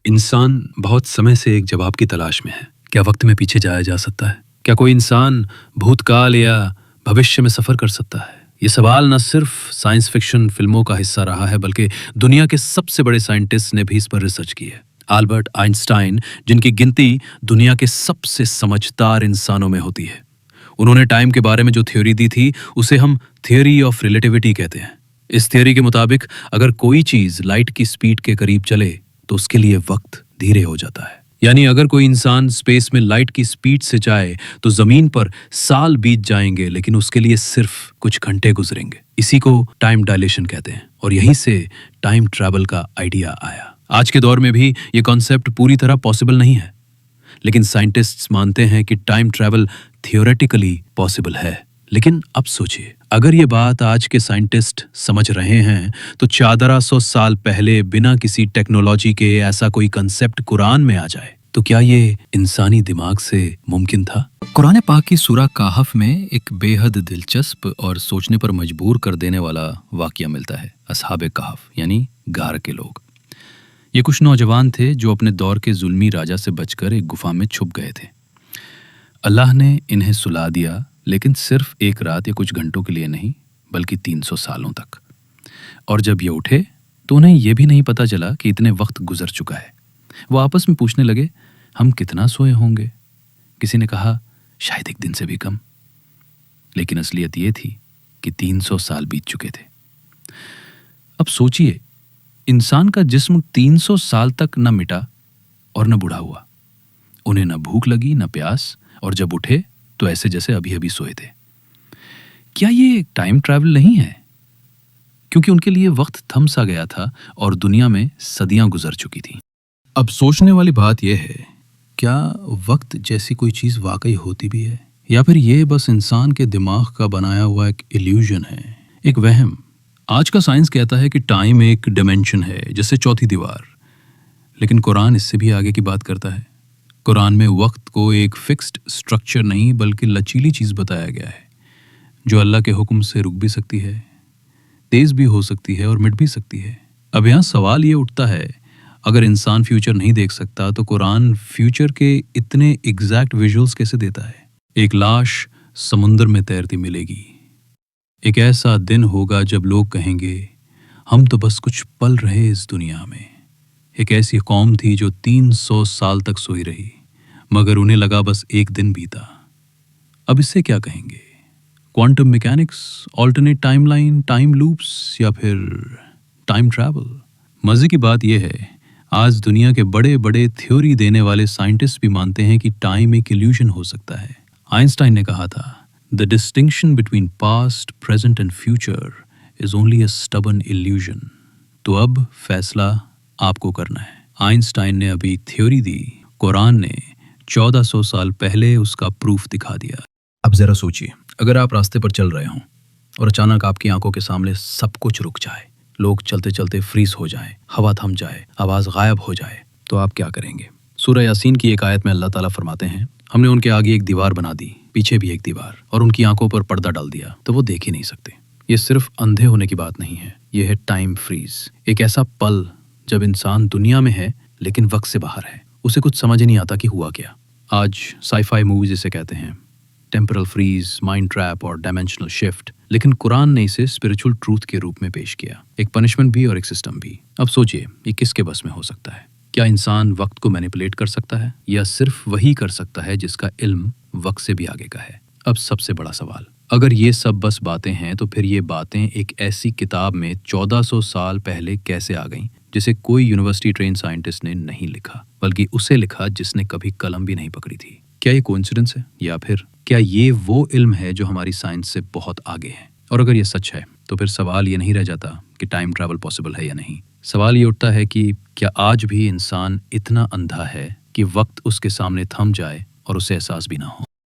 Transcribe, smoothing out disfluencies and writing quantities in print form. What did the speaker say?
इंसान बहुत समय से एक जवाब की तलाश में है। क्या वक्त में पीछे जाया जा सकता है? क्या कोई इंसान भूतकाल या भविष्य में सफर कर सकता है? ये सवाल न सिर्फ साइंस फिक्शन फिल्मों का हिस्सा रहा है, बल्कि दुनिया के सबसे बड़े साइंटिस्ट ने भी इस पर रिसर्च की है। अल्बर्ट आइंस्टाइन, जिनकी गिनती दुनिया के सबसे समझदार इंसानों में होती है, उन्होंने टाइम के बारे में जो थ्योरी दी थी, उसे हम थ्योरी ऑफ रिलेटिविटी कहते हैं। इस थ्योरी के मुताबिक अगर कोई चीज लाइट की स्पीड के करीब चले तो उसके लिए वक्त धीरे हो जाता है। यानी अगर कोई इंसान स्पेस में लाइट की स्पीड से जाए तो जमीन पर साल बीत जाएंगे, लेकिन उसके लिए सिर्फ कुछ घंटे गुजरेंगे। इसी को टाइम डायलेशन कहते हैं और यहीं से टाइम ट्रैवल का आइडिया आया। आज के दौर में भी ये कॉन्सेप्ट पूरी तरह पॉसिबल नहीं है, लेकिन साइंटिस्ट्स मानते हैं कि टाइम ट्रैवल थियोरेटिकली पॉसिबल है। लेकिन अब सोचिए, अगर ये बात आज के साइंटिस्ट समझ रहे हैं तो 1400 साल पहले बिना किसी टेक्नोलॉजी के ऐसा कोई कंसेप्ट कुरान में आ जाए तो क्या ये इंसानी दिमाग से मुमकिन था? कुरान पाक की सूरा काहफ में एक बेहद दिलचस्प और सोचने पर मजबूर कर देने वाला वाकया मिलता है। अस्हाबे कहफ यानी गार के लोग। ये कुछ नौजवान थे जो अपने दौर के जुल्मी राजा से बचकर एक गुफा में छुप गए थे। अल्लाह ने इन्हें सुला दिया, लेकिन सिर्फ एक रात या कुछ घंटों के लिए नहीं, बल्कि 300 सालों तक। और जब ये उठे तो उन्हें यह भी नहीं पता चला कि इतने वक्त गुजर चुका है। वो आपस में पूछने लगे, हम कितना सोए होंगे? किसी ने कहा, शायद एक दिन से भी कम। लेकिन असलियत ये थी कि 300 साल बीत चुके थे। अब सोचिए, इंसान का जिस्म 300 साल तक न मिटा और न बूढ़ा हुआ। उन्हें न भूख लगी न प्यास, और जब उठे तो ऐसे जैसे अभी अभी सोए थे। क्या ये टाइम ट्रैवल नहीं है? क्योंकि उनके लिए वक्त थम सा गया था और दुनिया में सदियां गुजर चुकी थी। अब सोचने वाली बात यह है, क्या वक्त जैसी कोई चीज वाकई होती भी है, या फिर ये बस इंसान के दिमाग का बनाया हुआ एक इल्यूजन है, एक वहम? आज का साइंस कहता है कि टाइम एक डिमेंशन है, जैसे चौथी दीवार। लेकिन कुरान इससे भी आगे की बात करता है। कुरान में वक्त को एक फिक्स्ड स्ट्रक्चर नहीं, बल्कि लचीली चीज बताया गया है, जो अल्लाह के हुक्म से रुक भी सकती है, तेज भी हो सकती है और मिट भी सकती है। अब यहाँ सवाल ये उठता है, अगर इंसान फ्यूचर नहीं देख सकता तो कुरान फ्यूचर के इतने एग्जैक्ट विजुअल्स कैसे देता है? एक लाश समुद्र में तैरती मिलेगी। एक ऐसा दिन होगा जब लोग कहेंगे, हम तो बस कुछ पल रहे इस दुनिया में। एक ऐसी कौम थी जो 300 साल तक सोई रही, मगर उन्हें लगा बस एक दिन बीता। अब इससे क्या कहेंगे? Quantum mechanics, alternate timeline, time loops, या फिर टाइम ट्रैवल? मजे की बात यह है, आज दुनिया के बड़े बड़े थ्योरी देने वाले साइंटिस्ट भी मानते हैं कि टाइम एक इल्यूजन हो सकता है। आइंस्टाइन ने कहा था, the distinction between past, present and future is only a stubborn illusion. तो अब फैसला आपको करना है। आइंस्टाइन ने अभी थ्योरी दी, कुरान ने 1400 साल पहले उसका प्रूफ दिखा दिया। अब जरा सोचिए, अगर आप रास्ते पर चल रहे हों और अचानक आपकी आंखों के सामने सब कुछ रुक जाए, लोग चलते चलते फ्रीज हो जाए, हवा थम जाए, आवाज गायब हो जाए, तो आप क्या करेंगे? सूरह यासीन की एक आयत में अल्लाह ताला फरमाते हैं, हमने उनके आगे एक दीवार बना दी, पीछे भी एक दीवार, और उनकी आंखों पर पर्दा डाल दिया, तो वो देख ही नहीं सकते। ये सिर्फ अंधे होने की बात नहीं है, ये है टाइम फ्रीज। एक ऐसा पल जब इंसान दुनिया में है लेकिन वक्त से बाहर है, उसे कुछ समझ ही नहीं आता कि हुआ क्या। आज साईफाई मूवीज इसे कहते हैं टेम्परल फ्रीज, माइंड ट्रैप और डायमेंशनल शिफ्ट, लेकिन कुरान ने इसे स्पिरिचुअल ट्रूथ के रूप में पेश किया, एक पनिशमेंट भी और एक सिस्टम भी। अब सोचिए, ये किसके बस में हो सकता है? क्या इंसान वक्त को मैनिपुलेट कर सकता है, या सिर्फ वही कर सकता है जिसका इल्म वक्त से भी आगे का है? अब सबसे बड़ा सवाल, अगर ये सब बस बातें हैं तो फिर ये बातें एक ऐसी किताब में 1400 साल पहले कैसे आ गईं, जिसे कोई यूनिवर्सिटी ट्रेन साइंटिस्ट ने नहीं लिखा, बल्कि उसे लिखा जिसने कभी कलम भी नहीं पकड़ी थी? क्या ये कोइंसिडेंस है, या फिर क्या ये वो इल्म है जो हमारी साइंस से बहुत आगे है? और अगर ये सच है तो फिर सवाल ये नहीं रह जाता कि टाइम ट्रैवल पॉसिबल है या नहीं। सवाल ये उठता है कि क्या आज भी इंसान इतना अंधा है कि वक्त उसके सामने थम जाए और उसे एहसास भी ना हो?